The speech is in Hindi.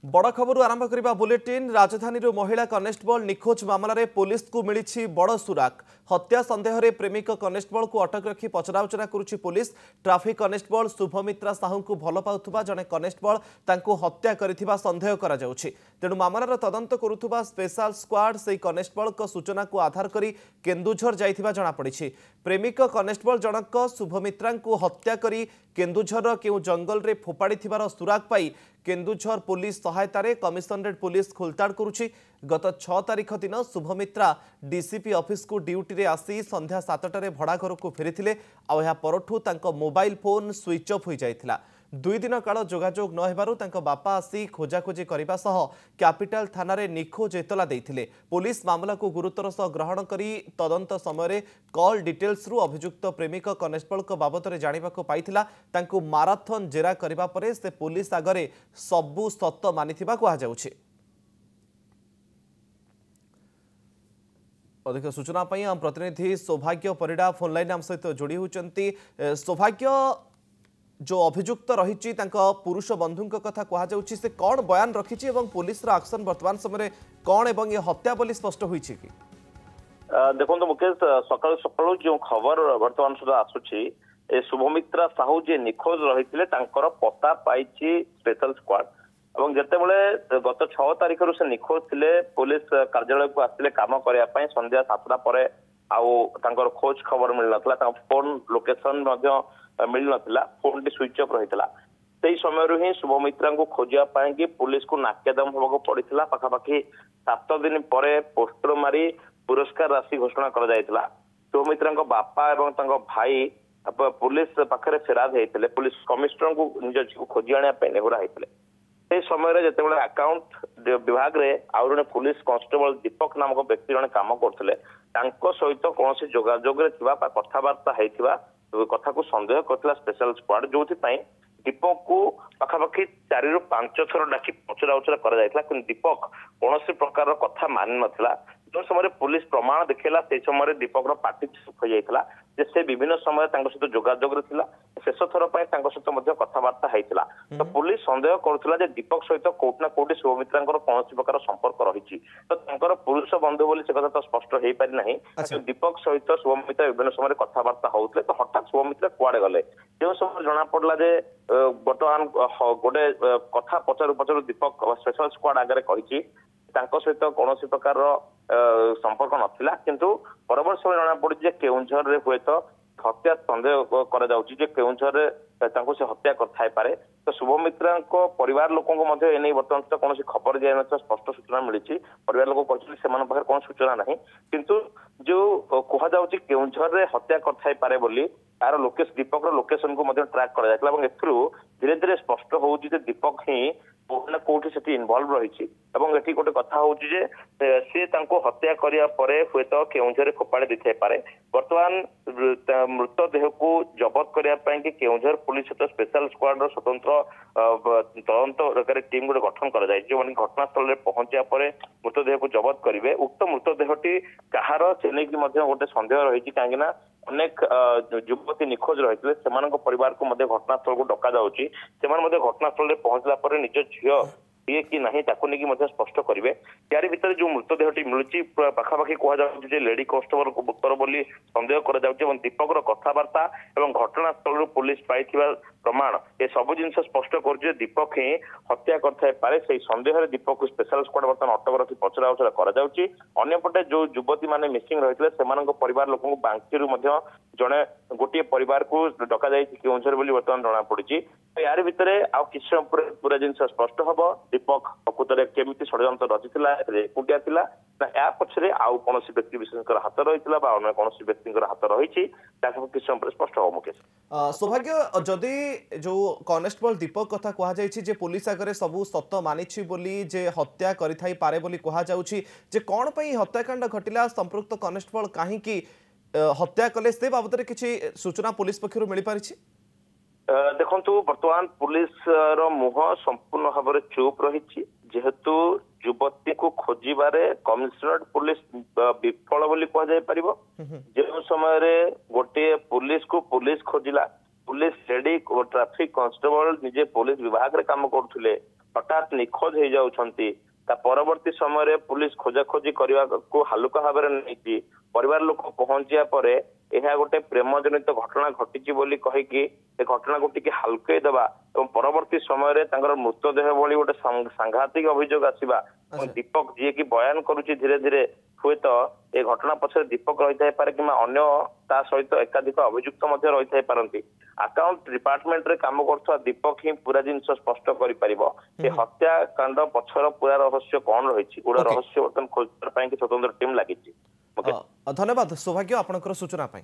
बड़ खबर आरंभ करबा बुलेटिन। राजधानी महिला कनेस्टेबल निखोज मामलें पुलिस को मिली बड़ सुराक। हत्या संदेह रे प्रेमिक कनेस्टेबल को अटक रखी पचराउचरा करुछि police. Traffic constable Shubhamitra Sahu को भल पाउथुबा जने कनेस्टेबल तांको हत्या करिथिबा संदेह करा जाउछि। तेणु मामलार तदंत करुथुबा स्पेशल स्क्वाड से कनेस्टेबल को सूचना को आधार करी केन्दुझर जाइथिबा जणा पड़िछि। प्रेमिक कनेस्टेबल जनक शुभमित्रा को हत्या करी केन्दुझर केउ जंगल रे फोपाड़ी थिबार सुराक पाई केन्दुझर पुलिस सहायतार कमिशनरेट पुलिस खोलताड़ करुछि। गत 6 तारिख दिन शुभमित्रा डीसीपी ऑफिस को ड्यूटी रे आसी संध्या 7टारे भड़ा घर को फेरी आ परठू तांको मोबाइल फोन स्विच ऑफ हो जाइथिला। 2 दिन काल जोगाजोग न हेबारु तांको बापा आसी खोजाखोजी करबा सह कैपिटल थाना रे निखोज एतला देइथिले। पुलिस मामला को गुरुतर सह ग्रहण करी तदंत समय कॉल डिटेल्स रु अभियुक्त प्रेमिक कनेस्टेबल को बाबत रे जानिबा को पाइथिला। तांको माराथन जेरा करबा परे से पुलिस आगरे सबु सत्य मानिथिबा को आ जाउछि। अधिक सूचना पाई हम प्रतिनिधि सौभाग्य परिडा फोन लाइन आम सहित जोड़ी होचंती। सौभाग्य, जो अभियुक्त रही पुरुष बंधु कथा कह जाउछि से कौन बयान रखी और पुलिस एक्शन वर्तमान समय कौन एवं ये हत्या बोली स्पष्ट होइछि कि? देखो मुकेश, सकाल सकाल जो खबर वर्तमान सुधा आसुछि ए शुभमित्रा साहू जे निखोज रही पता पाई स्पेशल स्क्वाड और जितेबाला गत 6 तारिख से निखोज थे पुलिस कार्यालय को आसते काम करने संध्या 7टा पर आउ खोज खबर मिल ना फोन लोकेशन मिल ना फोन टी स्विच ऑफ रही से समय ही शुभमित्रा को खोजापी पुलिस को नाकेदम होगा पड़ा। पाखापाखि 7 दिन पर पोस्टर मारी पुरस्कार राशि घोषणा कर शुभमित्रा बापा और भाई पुलिस पाखे फेराद होते पुलिस कमिशनर को निज झील खोजी आने नेहुरा होते से समय जिते अकाउंट विभाग रे आउ जड़े पुलिस कांस्टेबल दीपक नामक व्यक्ति जड़े काम करते सहित कौन जोगाजोग कथबार्ता कथा को संदेह करता स्पेशल स्क्वाड जो दीपक को पाखापाखि 4 ରୁ 5 थर डाकी पचरा उचरा कर दीपक कौन प्रकार कथा मानि नाला। जो समय पुलिस प्रमाण देखला से समय दीपक पार्टी चुप हो जाता से विभिन्न समय सहित जोगाजोग शेष थर पर सहित कथबार्ता होता। तो पुलिस संदेह करुला दीपक सहित कोटना कोटी शुभमित्रा कौन प्रकार संपर्क रही तो पुरुष बंधु बोली से कथा तो स्पष्ट हो पारि ना। दीपक सहित शुभमित्रा विभिन्न समय कथबार्ता होते तो हठात शुभमित्रा कुआड़े गले जो समय जना पड़ा बर्तमान गोटे कथा पचारू पचारू दीपक स्पेशल स्क्वाड आगे कही सहित कौन प्रकार संपर्क नाला किंतु परवर्त समय जना पड़ी केउंझर हुए तो हत्या संदेह केउंझर से हत्या कर तो शुभमित्रा परिवार लोक बर्तमान सुधा कौन खबर दिया स्पष्ट सूचना मिली। परिवार लोक कहते कौन सूचना ना किंतु जो कह केउंझर हत्या कर तार लोकेश दीपक लोकेशन को ट्रैक कर धीरे धीरे स्पष्ट हो दीपक ही कोना कोठी से इनवॉल्व रही एटी गोटे कथा हूँ सी हत्या करने हुए तो केउंझर फोपाड़ी देथाई पारे। बर्तमान मृतदेह को जबत करने केउंझर पुलिस सहित स्पेशल स्क्वाड स्वतंत्र तदंत टीम गोटे गठन कर घटनास्थल में पहुंचा पर मृतदेह को जबत करेंगे। उक्त मृतदेहटी कहार से नहीं गोटे संदेह रही कहीं अनेक युवती निखोज रही परिवार को घटनास्थल को डका जाऊँगी घटनास्थल में पहुंचला पर निज झील ये कि नहीं स्पष्ट करेंगे। यार भितर जो मृतदेहटी मिलूँ पाखापाखि कह लेडी कांस्टेबल को उत्तर बोली संदेह कर दीपक कथबार्ता और घटनास्थल पुलिस पाई प्रमाण ये सब जिन स्पष्ट कर दीपक ही हत्या करे से संदेह दीपक को स्पेशल स्क्वाड बर्तमान अटक रखी पचरा उचरा करपटे जो युवती मैंने मिसिंग रही से परिवार लोक बांकी जड़े गोटे परिवार को डक केउंझर बर्तमान जना पड़ी। यार भितर आउ किसी पूरा जिन स्पष्ट हम दीपक प्रकृत केमी षड्यंत्र रचि एकुटिया ना या पछरे आउ कौन व्यक्ति विशेष हाथ रही अन्य कौन व्यक्ति हाथ रही किसी समय स्पष्ट हो। मुकेश, सौभाग्य, जदि जो कनेस्टेबल दीपक कथा कह जाए पुलिस आगे सबू सत मानी बोली जे हत्या करि पारे बोली कह जाउछि जे कौन पई हत्याकांड घटिला संपृक्त कनेस्टेबल कहीं हत्या कले से बाबद किसी सूचना पुलिस पक्षर मिल पारिछि? देखु बर्तमान पुलिस मुह संपूर्ण भाव में चुप रही जेहेतु युवती को खोजारे कमिशनरेट पुलिस विफल बोली कह जो समय गोटे पुलिस को पुलिस खोजिला पुलिस लेडी ट्रैफिक कांस्टेबल निजे पुलिस विभाग रे काम करुले हठात निखोज हो जाउछंती ता परवर्ती समय पुलिस खोजाखोजी करने को हालुका भाव नहीं परिवार लोक पहुंचा पर यह गोटे प्रेम जनित घटना घटी बोली कहीकि घटना को टिके हालुकई देवा और परवर्ती समय मृतदेह भली गोटे सांघातिक अभियोग आसवा दीपक जी की बयान करुच्ची धीरे धीरे हुए तो ये घटना पछरे दीपक रही था पारे कि अन्य ता सहित एकाधिक अभियुक्त रही था पारंती अकाउंट डिपार्टमेंट रे काम करथवा दीपक ही पूरा जिनस स्पष्ट करि परिबो ए हत्याकांड पछर पूरा रहस्य कौन रही पूरा रहस्य बर्तन खोज कि स्वतंत्र टीम लगी। धन्यवाद सौभाग्य आपनकर सूचना पाई।